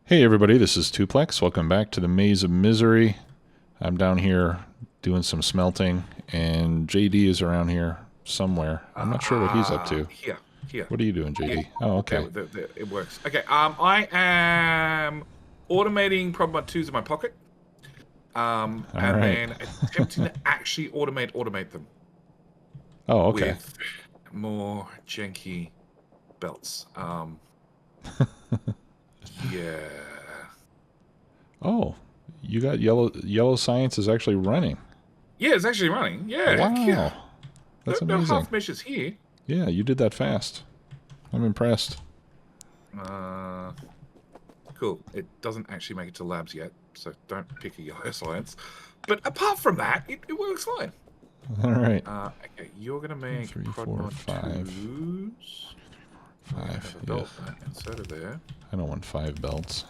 Hey everybody, this is Tuplex. Welcome back to the Maze of Misery. I'm down here doing some smelting, and JD is around here somewhere. I'm not sure what he's up to. Here. What are you doing, Here. JD? Oh, okay. There, it works. Okay, I am automating Problem 2s in my pocket. All And right. then attempting to actually automate them Oh, okay. with more janky belts. Yeah. Oh, you got yellow science is actually running. Yeah, it's actually running. Yeah, heck yeah. Wow. That's No amazing. half measures here. Yeah, you did that fast. I'm impressed. Cool. It doesn't actually make it to labs yet, so don't pick a yellow science. But apart from that, it works fine. All right. Okay, you're gonna make 3, prod 4, mod 5. 2s. 5. Have a belt inside of there. I don't want 5 belts.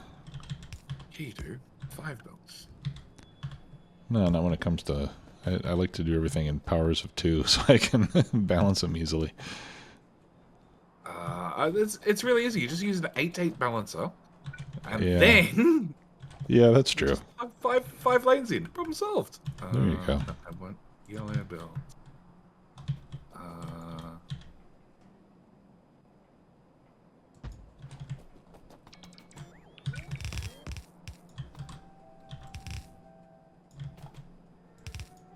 Yeah, you do. 5 belts. No, not when it comes to... I like to do everything in powers of 2 so I can balance them easily. It's really easy. You just use an 8-8 balancer, and Yeah. then Yeah, that's true. just have five lanes in. Problem solved. There you go. I want yellow belt.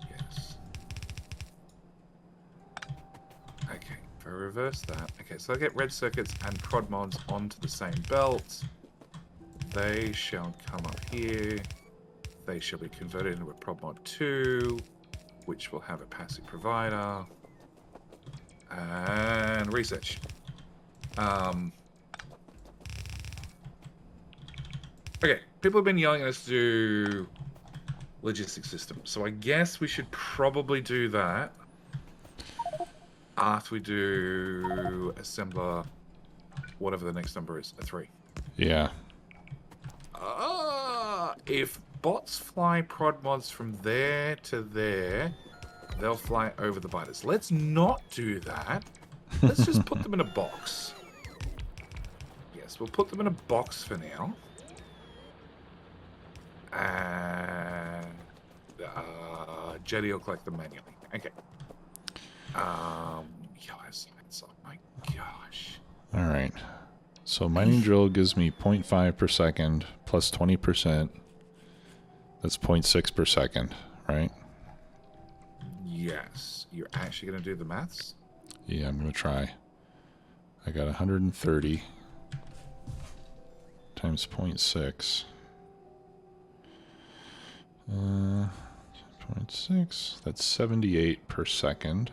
Yes. Okay, if I reverse that. Okay, so I get red circuits and prod mods onto the same belt. They shall come up here. They shall be converted into a prod mod 2, which will have a passive provider. And research. Okay, people have been yelling at us to do logistics systems, so I guess we should probably do that after we do assembler, whatever the next number is, a 3. Yeah. If bots fly prod mods from there to there, they'll fly over the biters. Let's not do that. Let's just put them in a box. Yes, we'll put them in a box for now. And Jetty will collect them manually. Okay. Yes, oh my gosh. All right. So mining drill gives me 0.5 per second plus 20%. That's 0.6 per second, right? Yes. You're actually going to do the maths? Yeah, I'm going to try. I got 130 times 0.6. 0.6. That's 78 per second,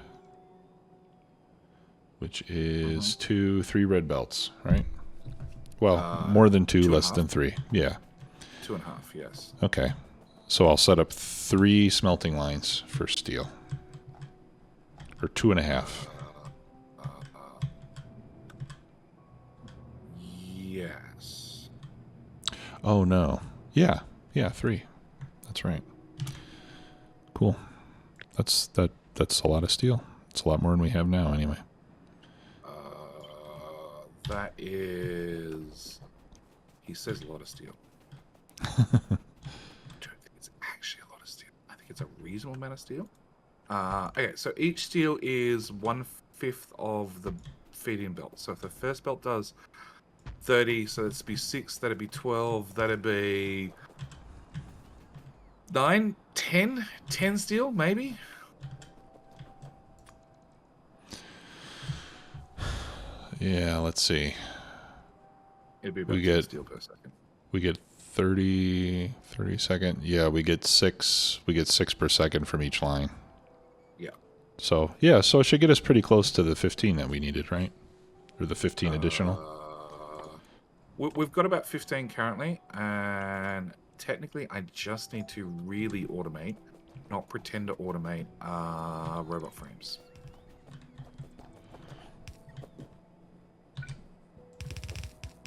which is 3 red belts, right? Well, more than 2, less than 3. Yeah. 2.5, yes. Okay. So I'll set up 3 smelting lines for steel. Or 2.5. Yes. Oh no. Yeah. Yeah, 3. That's right. Cool. That's a lot of steel. It's a lot more than we have now anyway. That is... He says a lot of steel. I don't think it's actually a lot of steel. I think it's a reasonable amount of steel. Okay, so each steel is 1/5 of the feed-in belt. So if the first belt does 30, so that'd be 6, that'd be 12, that'd be 9, 10 steel, maybe? Yeah, let's see. It'd be about 10 steel per second. We get 30 second. Yeah, we get 6 per second from each line. Yeah. So, yeah, so it should get us pretty close to the 15 that we needed, right? Or the 15 additional. We've got about 15 currently, and technically I just need to really automate, not pretend to automate robot frames.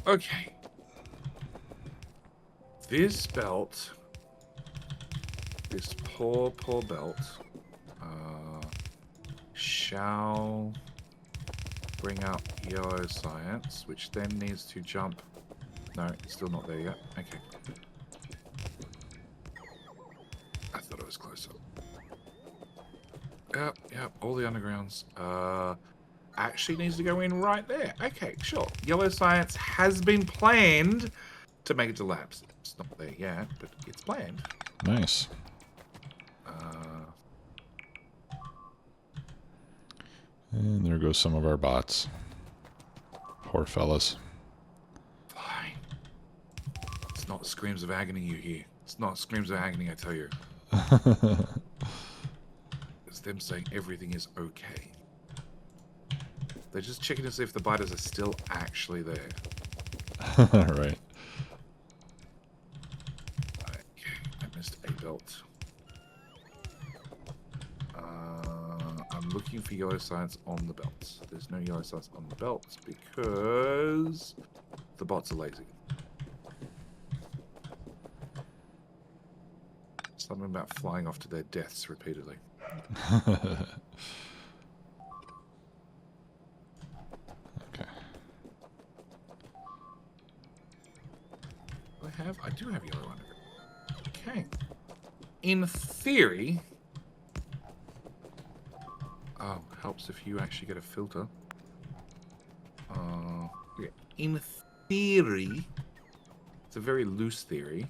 Okay. This belt, this poor belt, shall bring up yellow science, which then needs to jump No, it's still not there yet. Okay. I thought it was closer. Yep, all the undergrounds. Actually needs to go in right there. Okay, sure. Yellow science has been planned to make it to labs. It's not there yet, but it's planned. Nice. And there goes some of our bots. Poor fellas. Fine. It's not screams of agony you hear. It's not screams of agony, I tell you. It's them saying everything is okay. They're just checking to see if the biters are still actually there. Right. Okay, I missed a belt. I'm looking for yellow science on the belts. There's no yellow science on the belts because the bots are lazy. Something about flying off to their deaths repeatedly. Okay. I do have yellow underground. Okay. In theory... Oh, helps if you actually get a filter. Okay. In theory... It's a very loose theory.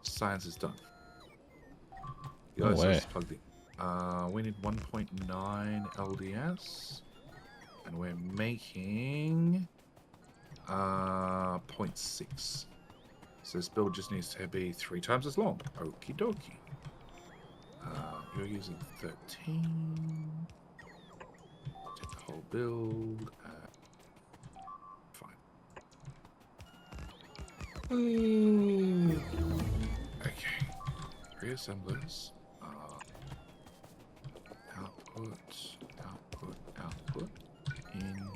Science is done. No way. Plugged in. We need 1.9 LDS. And we're making... 0.6. So this build just needs to be 3 times as long. Okie dokie. You're using 13. Take the whole build. Fine. Okay. 3 assemblers. Output. In.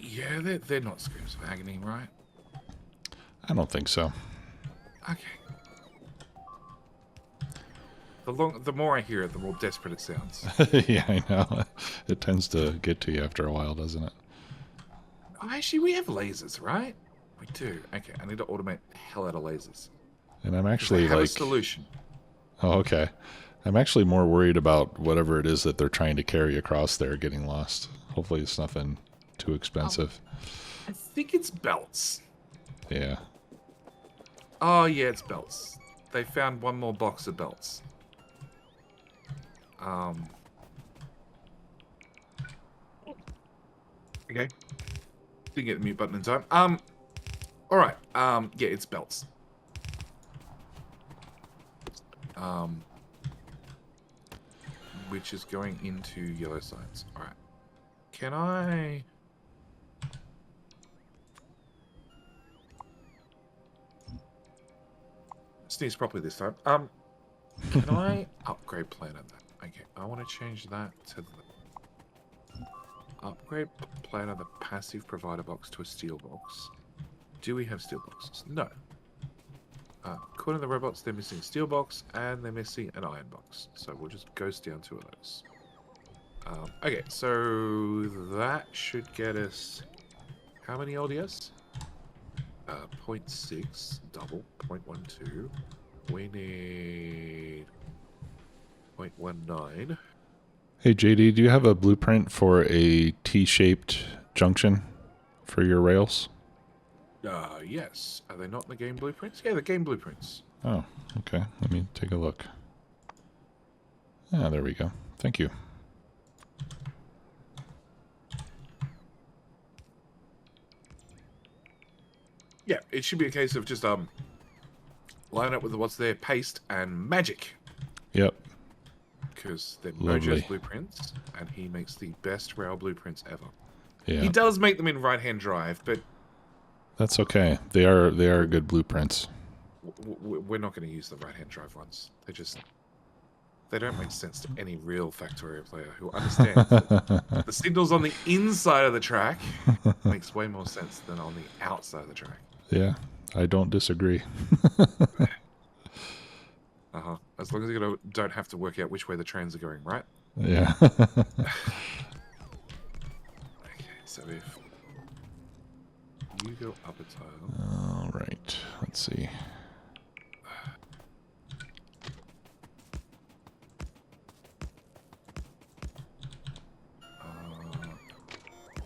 Yeah, they're not screams of agony, right? I don't think so. Okay. The more I hear it, the more desperate it sounds. Yeah, I know. It tends to get to you after a while, doesn't it? Actually, we have lasers, right? We do. Okay, I need to automate the hell out of lasers. And I'm actually I have like... a solution. Oh, okay. I'm actually more worried about whatever it is that they're trying to carry across there getting lost. Hopefully it's nothing too expensive. I think it's belts. Yeah. Oh, yeah, it's belts. They found one more box of belts. Okay. Didn't get the mute button in time. Alright. Yeah, it's belts. Which is going into yellow science. Alright. Can I... Sneeze properly this time. Can I upgrade plan on that? Okay, I want to change that to the upgrade plan on the passive provider box to a steel box. Do we have steel boxes? No. According to the robots, they're missing a steel box and they're missing an iron box. So we'll just ghost down 2 of those. Okay, so that should get us how many LDS? 0.6 double 0.12. We need 0.19. Hey, JD, do you have a blueprint for a T-shaped junction for your rails? Yes. Are they not in the game blueprints? Yeah, the game blueprints. Oh, okay. Let me take a look. Ah, there we go. Thank you. Yeah, it should be a case of just line up with what's there, paste, and magic. Yep. Because they're Lovely. Mojo's blueprints, and he makes the best rail blueprints ever. Yeah. He does make them in right-hand drive, but That's okay. They are good blueprints. we're not going to use the right-hand drive ones. They don't make sense to any real Factorio player who understands that the signals on the inside of the track makes way more sense than on the outside of the track. Yeah, I don't disagree. As long as you don't have to work out which way the trains are going, right? Yeah. Okay, so if you go up a tile. All right. Let's see.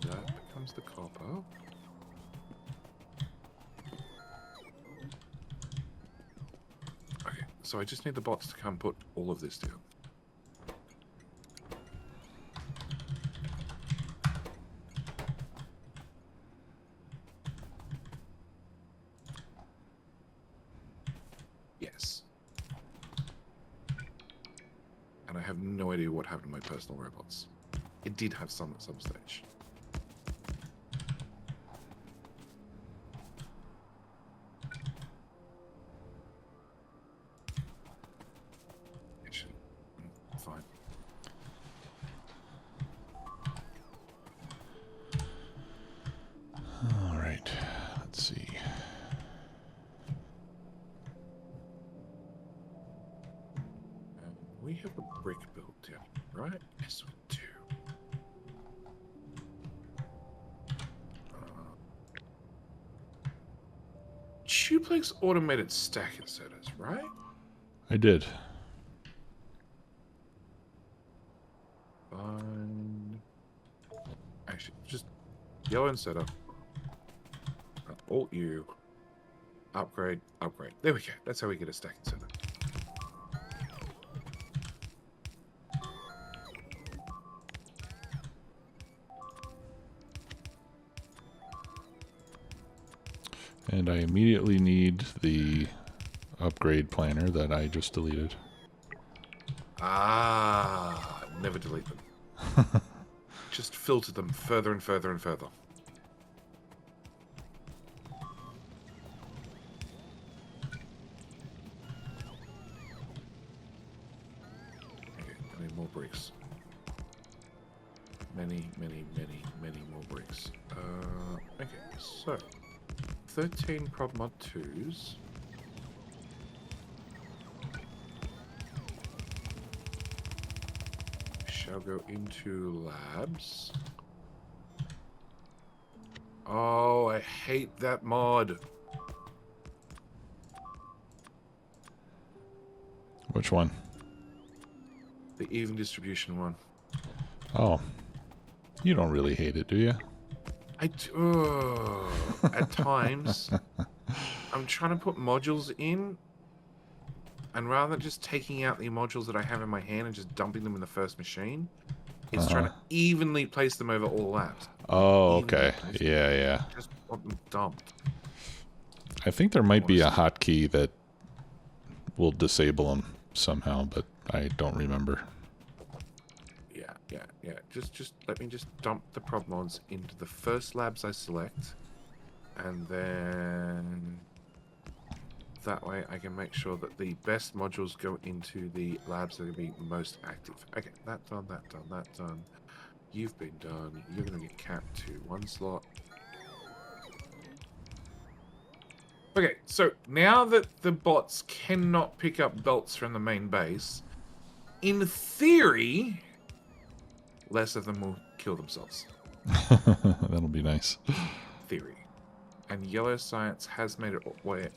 That becomes the copper. Okay, so I just need the bots to come put all of this down. Yes. And I have no idea what happened to my personal robots. It did have some at some stage. Actually, fine. All right. Let's see. We have a brick built down, right? Yes, we do. Duplex automated stack inserters, right? I did. Fine. Actually, just yellow inserter. Alt U. Upgrade, upgrade. There we go. That's how we get a stack inserter. And I immediately need the upgrade planner that I just deleted. Ah, never delete them. Just filter them further and further and further. Okay, I need more bricks. Many, many, many, many more bricks. Okay, so 13 prod mod 2s. Shall go into labs. Oh, I hate that mod. Which one? The even distribution one. Oh. You don't really hate it, do you? I do. At times, I'm trying to put modules in, and rather than just taking out the modules that I have in my hand and just dumping them in the first machine, it's trying to evenly place them over all labs. Oh, okay. Yeah, yeah. Just want them dumped. I think there might be a hotkey that will disable them somehow, but I don't remember. Yeah. Just let me just dump the prod mods into the first labs I select, and then that way I can make sure that the best modules go into the labs that are going to be most active. Okay, that done, that done, that done. You've been done. You're going to get capped to 1 slot. Okay, so now that the bots cannot pick up belts from the main base, in theory, less of them will kill themselves. That'll be nice. Theory. And yellow science has made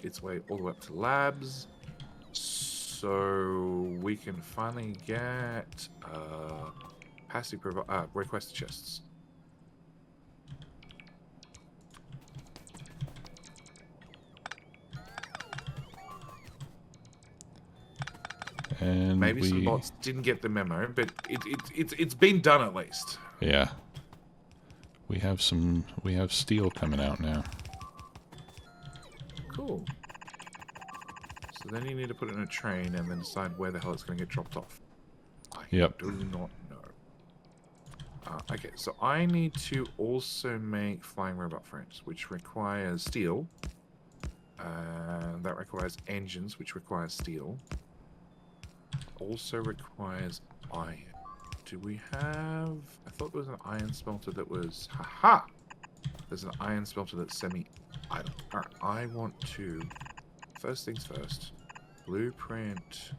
its way all the way up to labs. So we can finally get passive request chests. And maybe some bots didn't get the memo, but it's been done at least. Yeah. We have steel coming out now. Cool. So then you need to put it in a train and then decide where the hell it's going to get dropped off. I do not know. Okay, so I need to also make flying robot frames, which requires steel. That requires engines, which requires steel. Also requires iron. Do we have... I thought there was an iron smelter that was... Haha! There's an iron smelter that's semi... item. All right, I want to, first things first, blueprint.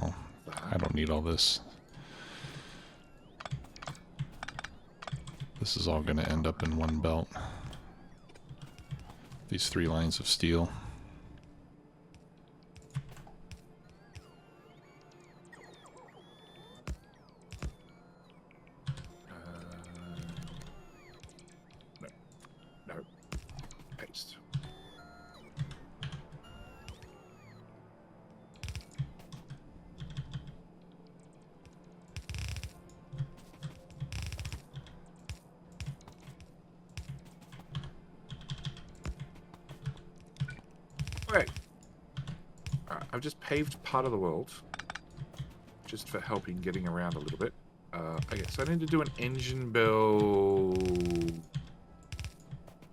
Oh, That. I don't need all this. This is all going to end up in one belt. These 3 lines of steel. No. No. Paste. Okay. Alright, I've just paved part of the world. Just for helping getting around a little bit. Okay, so I need to do an engine build.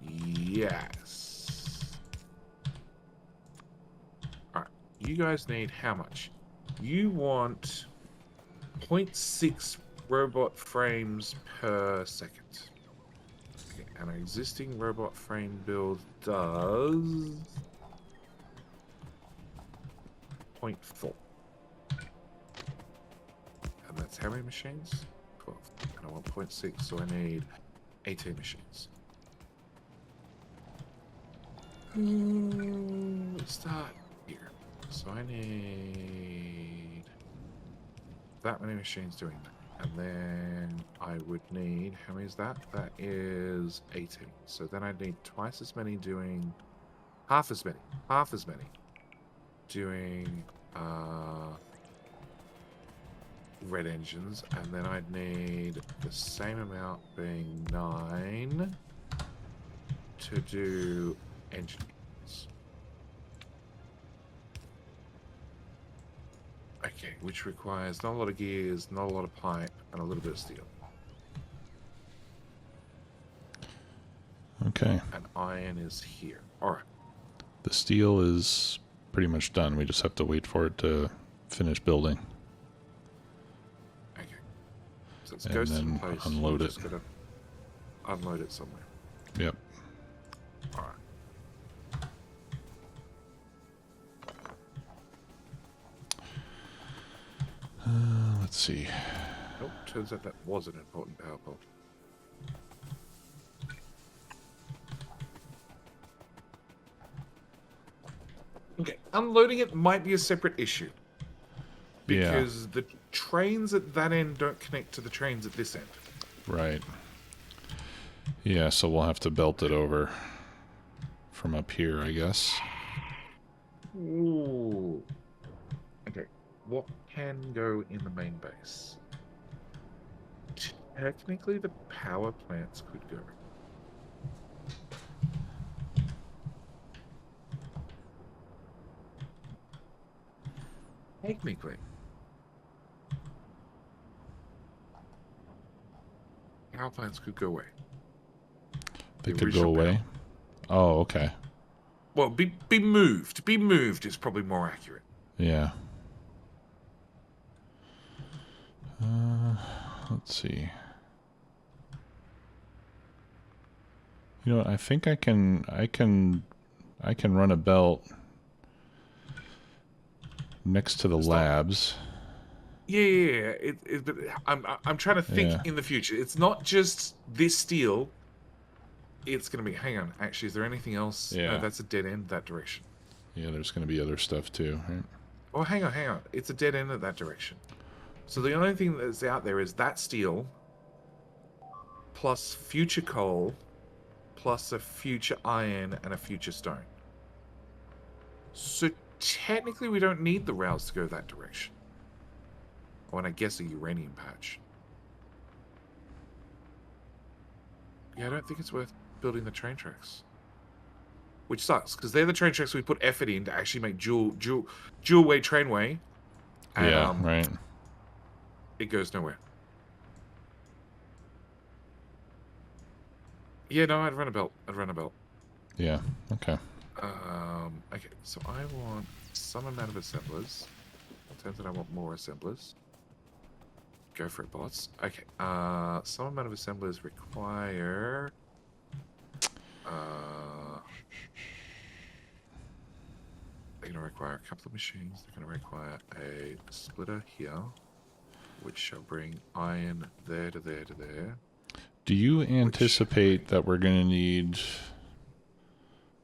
Yes. Alright, you guys need how much? You want 0.6 robot frames per second. Okay, and our existing robot frame build does 0.4. And that's how many machines? 12. And I want 0.6, so I need 18 machines. Let's start here. So I need that many machines doing that. And then I would need, how many is that? That is 18. So then I'd need twice as many doing, half as many doing red engines. And then I'd need the same amount, being 9, to do engine units. Okay, which requires not a lot of gears, not a lot of pipe, and a little bit of steel. Okay. And iron is here. Alright. The steel is pretty much done. We just have to wait for it to finish building. Okay. So it And goes to then the place. unload We're it. just gonna unload it somewhere. Yep. Alright. Let's see. Oh, turns out that was an important power pole. Okay, unloading it might be a separate issue. Because the trains at that end don't connect to the trains at this end. Right. Yeah, so we'll have to belt it over from up here, I guess. Ooh. Okay, what can go in the main base? Technically, the power plants could go. Technically. Power plants could go away. They The could go original away? Oh, okay. Well, be moved. Be moved is probably more accurate. Yeah. Let's see. You know what, I think I can run a belt next to the labs. Yeah. But I'm trying to think Yeah. in the future. It's not just this steel. It's going to be. Hang on. Actually, is there anything else? Yeah. No, that's a dead end that direction. Yeah, there's going to be other stuff too, right? Oh, hang on. It's a dead end at that direction. So the only thing that's out there is that steel plus future coal plus a future iron and a future stone. So technically we don't need the rails to go that direction. Oh, and I guess a uranium patch. Yeah, I don't think it's worth building the train tracks. Which sucks, because they're the train tracks we put effort in to actually make dual way trainway. And, Yeah, right. It goes nowhere. Yeah, no, I'd run a belt. Yeah, okay. Okay, so I want some amount of assemblers. It turns out I want more assemblers. Go for it, bots. Okay. Some amount of assemblers require. They're going to require a couple of machines. They're going to require a splitter here, which shall bring iron there to there to there. Do you anticipate that we're going to need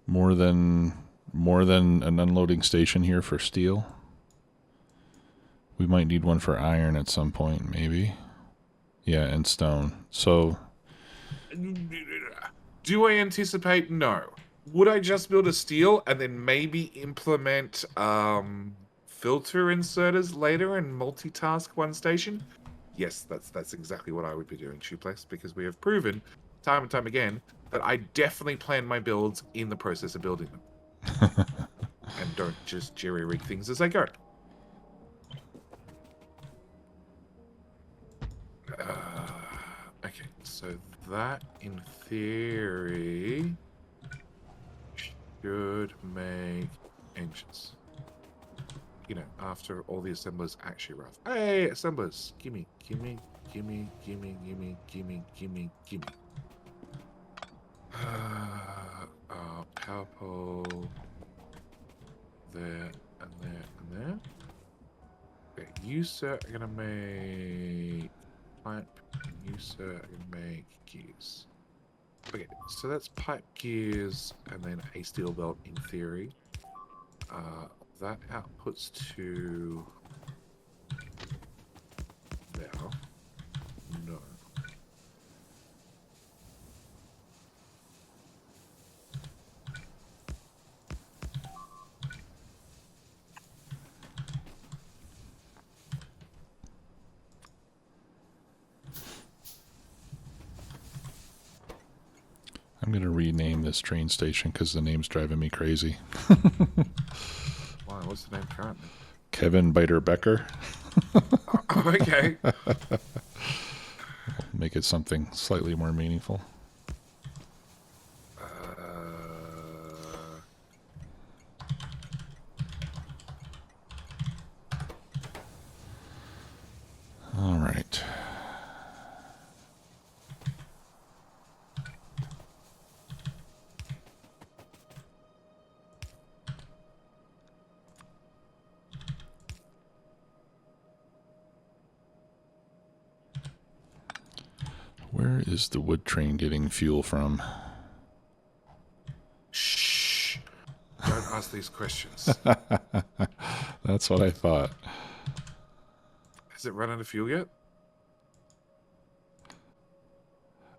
more than an unloading station here for steel? We might need one for iron at some point, maybe. Yeah, and stone. So, do I anticipate? No. Would I just build a steel and then maybe implement filter inserters later and multitask one station? Yes, that's exactly what I would be doing, Suplex, because we have proven time and time again that I definitely plan my builds in the process of building them. And don't just jerry-rig things as I go. Okay, so that, in theory, should make engines. You know, after all the assemblers actually arrive. Hey, assemblers! Gimme, gimme, gimme, gimme, gimme, gimme, gimme, gimme. Power pole. There, and there, and there. Okay, you, sir, are gonna make pipe. You, sir, are gonna make gears. Okay, so that's pipe, gears, and then a steel belt in theory. That outputs to there. No. I'm going to rename this train station because the name's driving me crazy. Wow, what's the name currently? Kevin Biter Becker. Okay. Make it something slightly more meaningful. All right. Where is the wood train getting fuel from? Shh. Don't ask these questions. That's what I thought. Has it run out of fuel yet?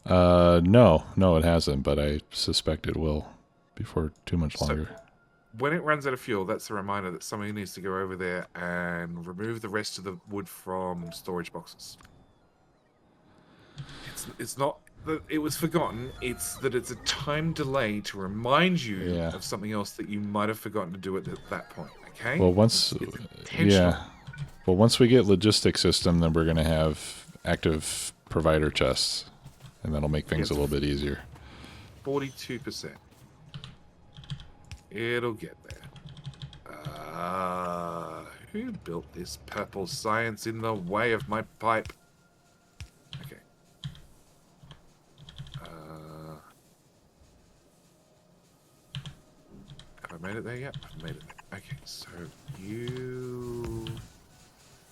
No, it hasn't, but I suspect it will before too much longer. When it runs out of fuel, that's a reminder that somebody needs to go over there and remove the rest of the wood from storage boxes. It's not that it was forgotten, it's that it's a time delay to remind you of something else that you might have forgotten to do at that point, okay? Well, once Well, once we get logistics system, then we're going to have active provider chests, and that'll make things a little bit easier. 42%. It'll get there. Who built this purple science in the way of my pipe? Okay. Have I made it there yet? I've made it there. Okay, so you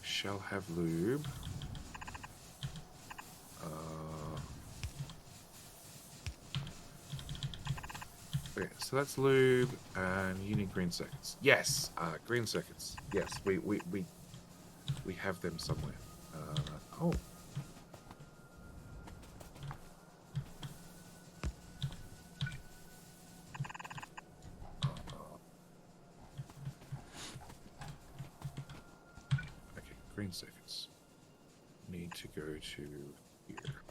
shall have lube. Okay, so that's lube, and you need green circuits. Yes, green circuits. Yes, we have them somewhere. Oh. Okay, green circuits. Need to go to here.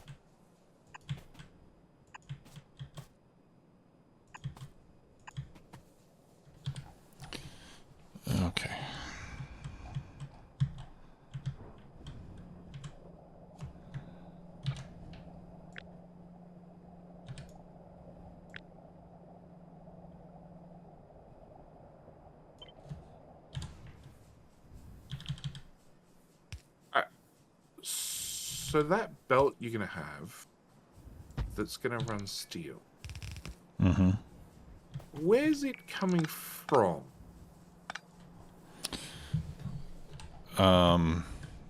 Okay. So that belt you're going to have that's going to run steel. Mm-hmm. Where's it coming from?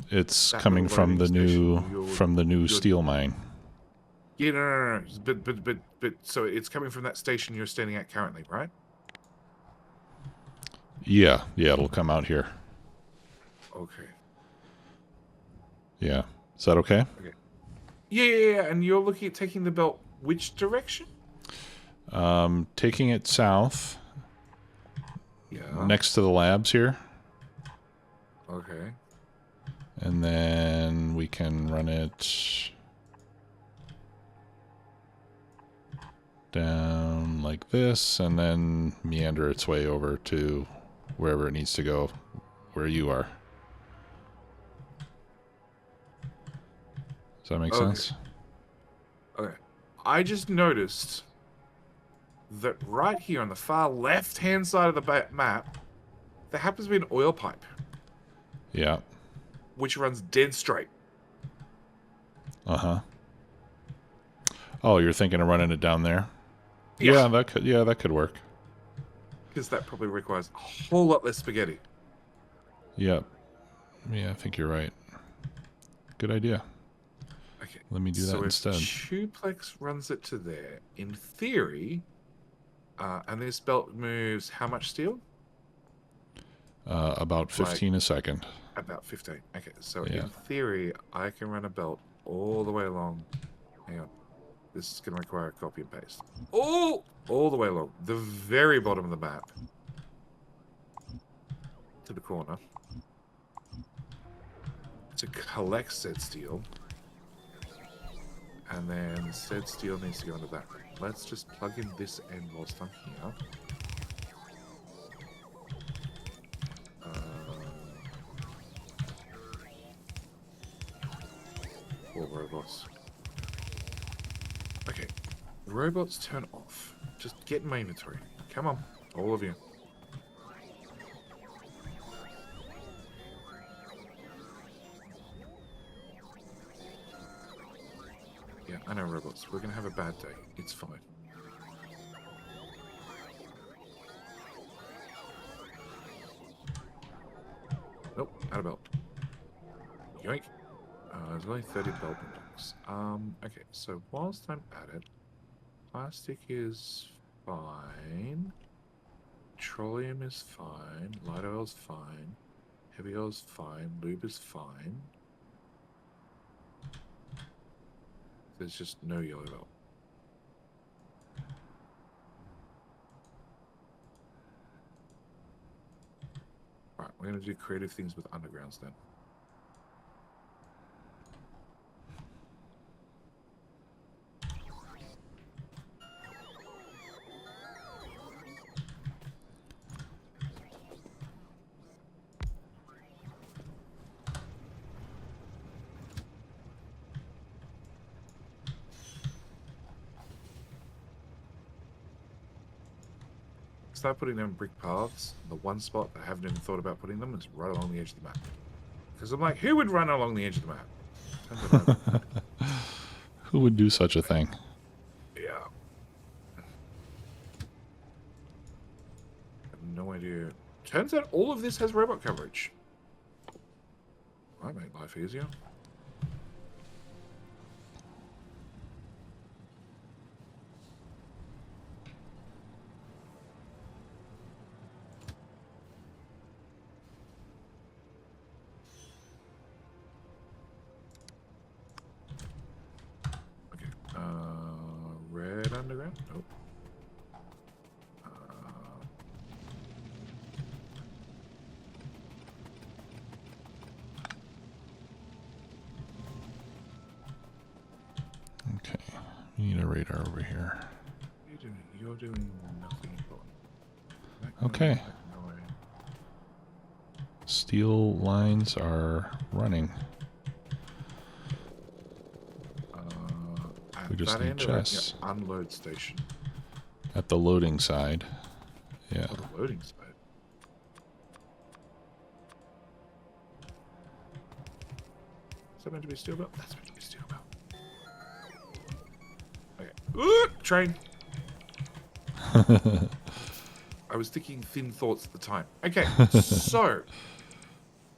It's That coming little from loading the new your steel mine. Yeah, no. But so it's coming from that station you're standing at currently, right? Yeah, it'll come out here. Okay. Yeah. Is that okay? Okay. Yeah. And you're looking at taking the belt which direction? Taking it south, Yeah. next to the labs here. Okay. And then we can run it down like this, and then meander its way over to wherever it needs to go, where you are. Does that make sense? Okay. I just noticed that right here on the far left-hand side of the map, there happens to be an oil pipe, Yeah. which runs dead straight. Uh-huh. Oh, you're thinking of running it down there? Yeah. That could work. Because that probably requires a whole lot less spaghetti. Yep. Yeah, I think you're right. Good idea. Okay. Let me do that instead. So if Tuplex runs it to there, in theory, and this belt moves how much steel? About 15 a second. About 15. Okay, so Yeah. in theory, I can run a belt all the way along. Hang on. This is going to require a copy and paste. Oh! All the way along. The very bottom of the map. To the corner. To collect said steel. And then said steel needs to go into that. Let's just plug in this end whilst I'm here. Or robots. Okay. Robots turn off. Just get in my inventory. Come on. All of you. Yeah, I know robots. We're going to have a bad day. It's fine. Nope, out of belt. Yoink. There's only 30 belt blocks. Okay, so whilst I'm at it, plastic is fine. Petroleum is fine. Light oil's fine. Heavy oil's fine. Lube is fine. There's just no yellow belt. Alright, we're going to do creative things with undergrounds then. Start putting them brick paths. The one spot I haven't even thought about putting them is right along the edge of the map. Because I'm like, who would run along the edge of the map? Turns out Who would do such a thing? yeah. I have no idea. Turns out all of this has robot coverage. Might make life easier. Red underground? Nope. Okay. We need a radar over here. You're doing nothing important. Okay. Steel lines are running. We just need chests. Unload station. At the loading side. Yeah. Oh, the loading side. that meant to be a steel belt? That's meant to be a steel belt. Okay. Ooh, train. I was thinking thin thoughts at the time. Okay, so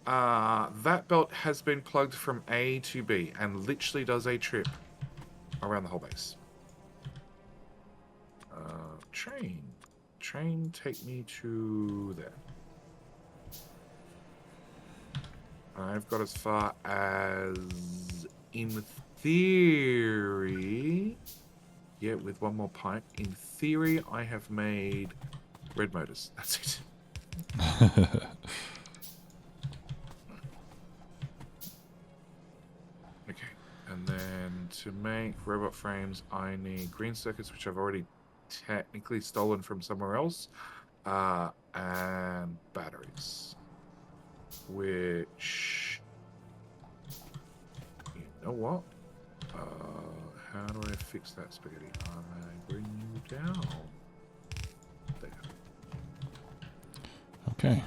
that belt has been plugged from A to B and literally does a trip around the whole base. Train. Train, take me to there. I've got as far as, in theory, yeah, with one more pipe. In theory, I have made red motors. That's it. Okay, and then to make robot frames, I need green circuits, which I've already technically stolen from somewhere else, and batteries. Which, you know what? How do I fix that spaghetti? I bring you down. There. Okay.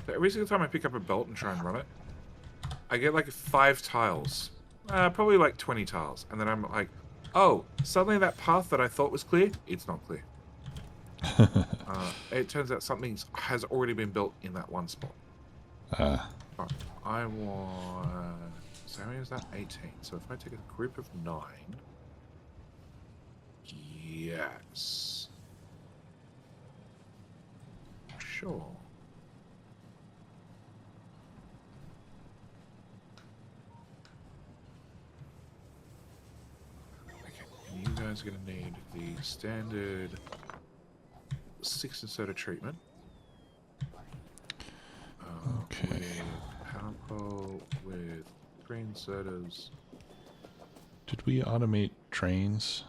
So every single time I pick up a belt and try and run it, I get like 5 tiles. Probably like 20 tiles. And then I'm like, oh, suddenly that path that I thought was clear, it's not clear. It turns out something has already been built in that one spot. Right, I want... So how many is that? 18. So if I take a group of 9... Yes. Sure. You guys are going to need the standard 6 inserter treatment. Okay. With power pole, with 3 inserters. Did we automate trains?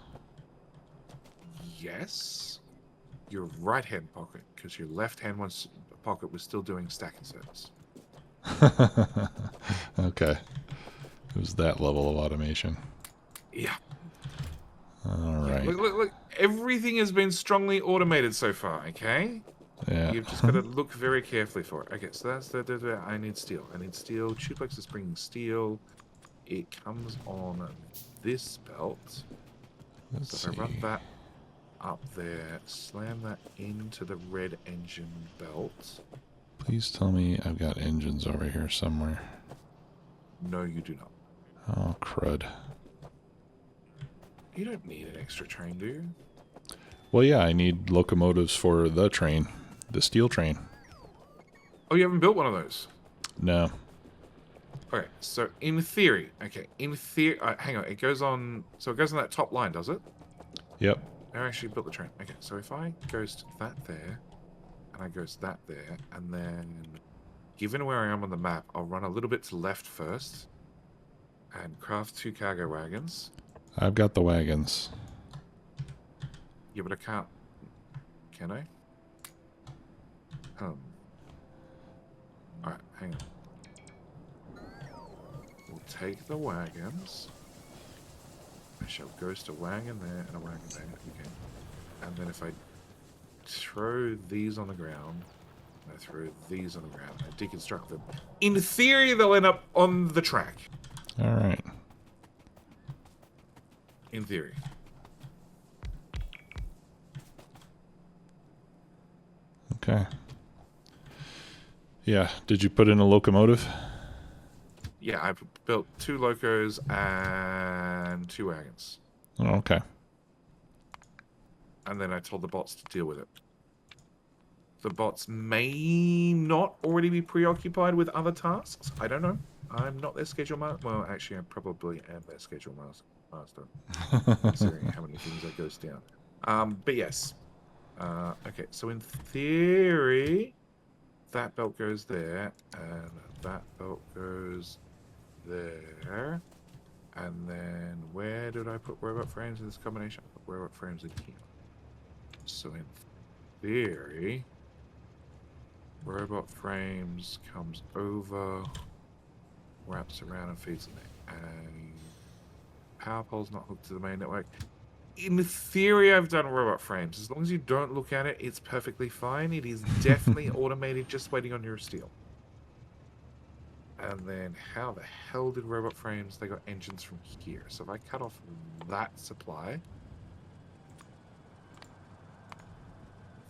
Yes. Your right hand pocket, because your left hand pocket was still doing stack inserters. Okay. It was that level of automation. Yeah. All right. Look. Everything has been strongly automated so far, okay? Yeah. You've just got to look very carefully for it. Okay, so that's the I need steel. I need steel. Tuplex is bringing steel. It comes on this belt. Let's So if I run see. that up there, slam that into the red engine belt. Please tell me I've got engines over here somewhere. No, you do not. Oh, crud. You don't need an extra train, do you? Well, yeah, I need locomotives for the train. The steel train. Oh, you haven't built one of those? No. Okay, so in theory, hang on, it goes on, so it goes on that top line, does it? Yep. I actually built the train. Okay, so if I goes to that there, and I goes that there, and then, given where I am on the map, I'll run a little bit to left first, and craft 2 cargo wagons. I've got the wagons. Yeah, but I can't, can I? Alright, hang on. We'll take the wagons. I shall goes to wagon there and a wagon there. Okay. And then if I throw these on the ground, I throw these on the ground, I deconstruct them. In theory, they'll end up on the track. All right. In theory. Okay. Yeah. Did you put in a locomotive? Yeah, I built 2 locos and 2 wagons. Oh, okay. And then I told the bots to deal with it. The bots may not already be preoccupied with other tasks. I don't know. I'm not their schedule master. Well, actually, I probably am their schedule master. Considering how many things that goes down. But yes. Okay, so in theory, that belt goes there, and that belt goes there. And then where did I put robot frames in this combination? I put robot frames in here. So in theory, robot frames comes over, wraps around and feeds in there. And power pole's not hooked to the main network. In theory, I've done robot frames. As long as you don't look at it, it's perfectly fine. It is definitely automated, just waiting on your steel. And then how the hell did robot frames? They got engines from here. So if I cut off that supply,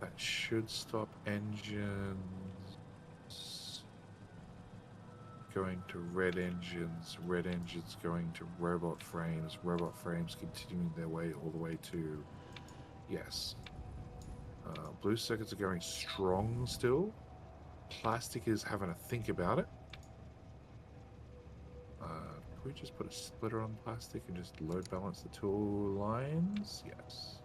that should stop engines going to red engines going to robot frames continuing their way all the way to, yes. Blue circuits are going strong still. Plastic is having a think about it. Can we just put a splitter on plastic and just load balance the two lines? Yes.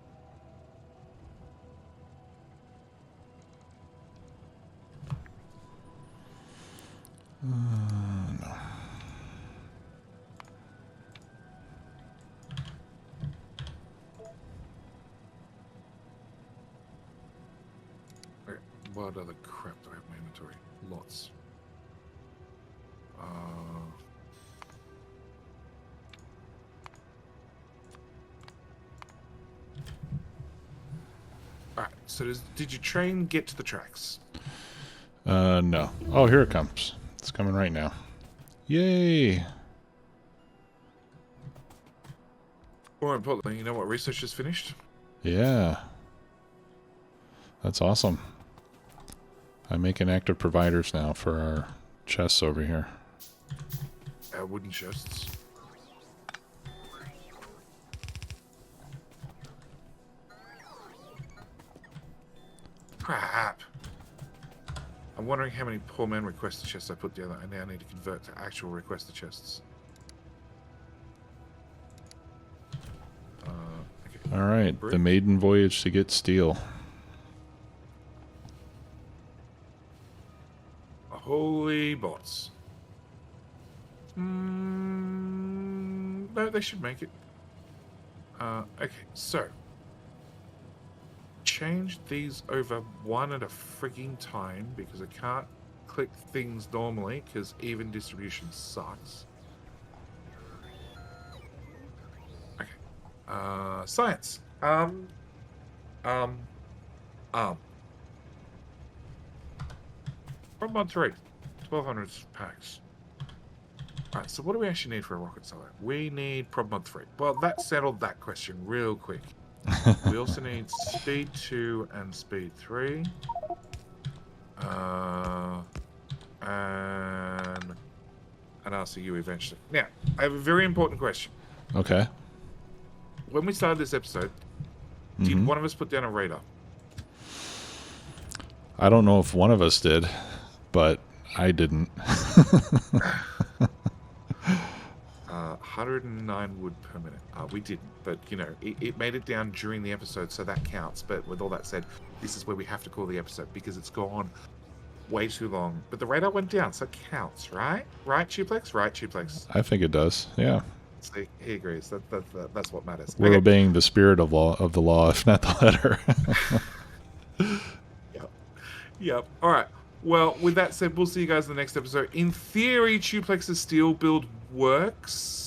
No. Okay, what other crap do I have in my inventory? Lots. Alright, so did your train get to the tracks? No. Oh, here it comes. It's coming right now. Yay! More importantly, you know what research is finished? Yeah. That's awesome. I'm making active providers now for our chests over here. Wooden chests. Crap. I'm wondering how many poor man requested chests I put together. I now need to convert to actual requested chests. Okay. All right, the maiden voyage to get steel. Holy bots. No, they should make it. Okay, so. Change these over one at a frigging time because I can't click things normally because even distribution sucks. Okay. Science. From mod 3. 1200 packs. Alright, so what do we actually need for a rocket seller? We need prob mod 3. Well, that settled that question real quick. We also need speed 2 and speed 3. And an RCU eventually. Now, I have a very important question. Okay. When we started this episode, did one of us put down a radar? I don't know if one of us did, but I didn't. 109 wood per minute. We didn't, but you know, it made it down during the episode, so that counts. But with all that said, this is where we have to call the episode because it's gone way too long. But the radar went down, so it counts, right? Right, Tuplex? Right, Tuplex. I think it does. Yeah. See, he agrees. That's what matters. We're okay. obeying the spirit of the law, if not the letter. Yep. All right. Well, with that said, we'll see you guys in the next episode. In theory, Tuplex's steel build works.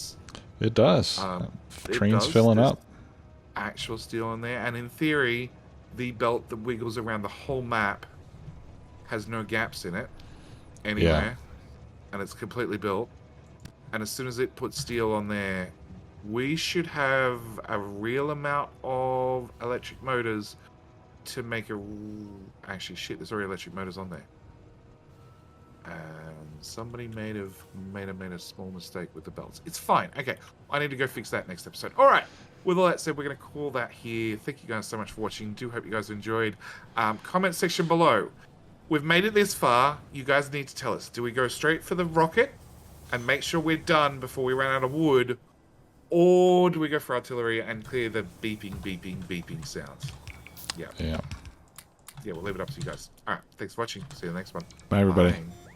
It does. Train's filling up. Actual steel in there. And in theory, the belt that wiggles around the whole map has no gaps in it anywhere. Yeah. And it's completely built. And as soon as it puts steel on there, we should have a real amount of electric motors to make a... Actually, shit, there's already electric motors on there. And somebody made a small mistake with the belts. It's fine. Okay, I need to go fix that next episode. All right. With all that said, we're going to call that here. Thank you guys so much for watching. Do hope you guys enjoyed. Comment section below. We've made it this far. You guys need to tell us. Do we go straight for the rocket and make sure we're done before we run out of wood? Or do we go for artillery and clear the beeping sounds? Yeah. Yeah. Yeah, we'll leave it up to you guys. All right. Thanks for watching. See you in the next one. Bye, everybody. Bye.